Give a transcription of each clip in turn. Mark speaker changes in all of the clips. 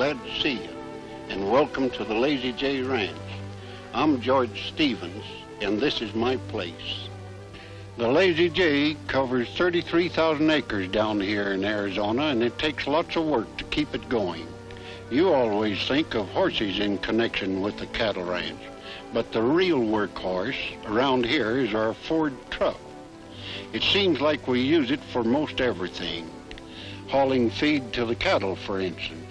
Speaker 1: glad to see you, and welcome to the Lazy J Ranch. I'm George Stevens, and this is my place. The Lazy J covers 33,000 acres down here in Arizona, and it takes lots of work to keep it going. You always think of horses in connection with the cattle ranch, but the real workhorse around here is our Ford truck. It seems like we use it for most everything. Hauling feed to the cattle, for instance.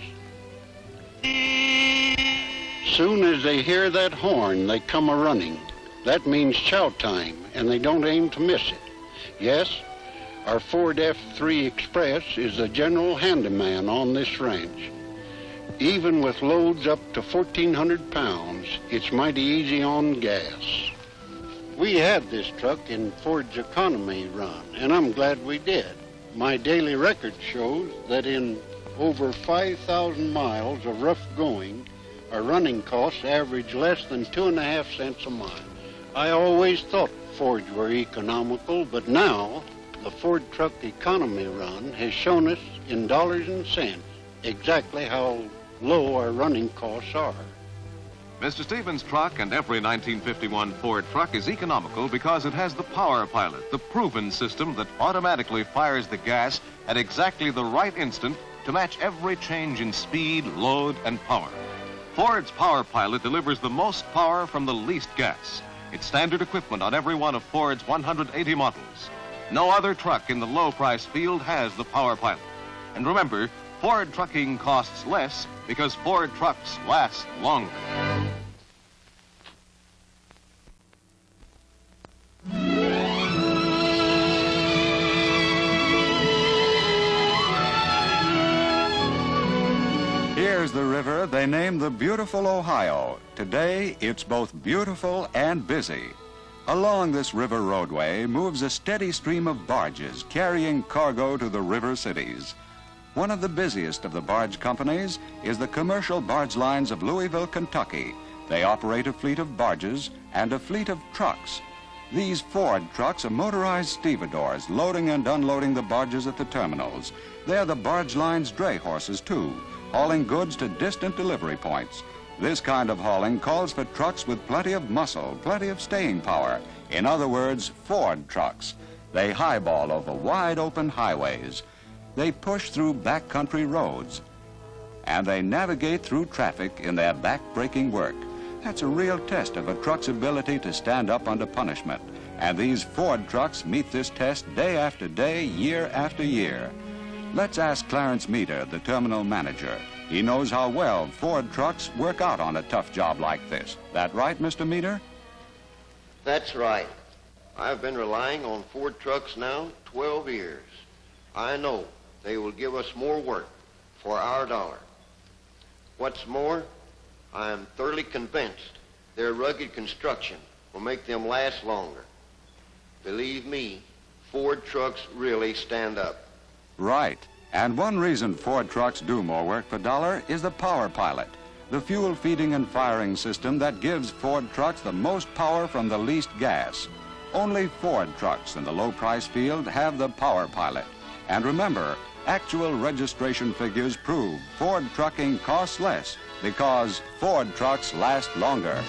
Speaker 1: Soon as they hear that horn, they come a-running. That means chow time, and they don't aim to miss it. Yes, our Ford F3 Express is the general handyman on this ranch. Even with loads up to 1,400 pounds, it's mighty easy on gas. We had this truck in Ford's economy run, and I'm glad we did. My daily record shows that in over 5,000 miles of rough going, our running costs average less than 2.5 cents a mile. I always thought Fords were economical, but now the Ford truck economy run has shown us in dollars and cents exactly how low our running costs are.
Speaker 2: Mr. Stevens' truck and every 1951 Ford truck is economical because it has the Power Pilot, the proven system that automatically fires the gas at exactly the right instant to match every change in speed, load, and power. Ford's Power Pilot delivers the most power from the least gas. It's standard equipment on every one of Ford's 180 models. No other truck in the low-price field has the Power Pilot. And remember, Ford trucking costs less because Ford trucks last longer.
Speaker 3: Here's the river they named the beautiful Ohio. Today, it's both beautiful and busy. Along this river roadway moves a steady stream of barges carrying cargo to the river cities. One of the busiest of the barge companies is the Commercial Barge Lines of Louisville, Kentucky. They operate a fleet of barges and a fleet of trucks. These Ford trucks are motorized stevedores loading and unloading the barges at the terminals. They're the barge line's dray horses, too, hauling goods to distant delivery points. This kind of hauling calls for trucks with plenty of muscle, plenty of staying power. In other words, Ford trucks. They highball over wide open highways. They push through backcountry roads. And they navigate through traffic in their back-breaking work. That's a real test of a truck's ability to stand up under punishment. And these Ford trucks meet this test day after day, year after year. Let's ask Clarence Meter, the terminal manager. He knows how well Ford trucks work out on a tough job like this. That right, Mr. Meter?
Speaker 4: That's right. I've been relying on Ford trucks now 12 years. I know they will give us more work for our dollar. What's more, I am thoroughly convinced their rugged construction will make them last longer. Believe me, Ford trucks really stand up.
Speaker 3: Right. And one reason Ford trucks do more work per dollar is the Power Pilot, the fuel feeding and firing system that gives Ford trucks the most power from the least gas. Only Ford trucks in the low-price field have the Power Pilot. And remember, actual registration figures prove Ford trucking costs less because Ford trucks last longer.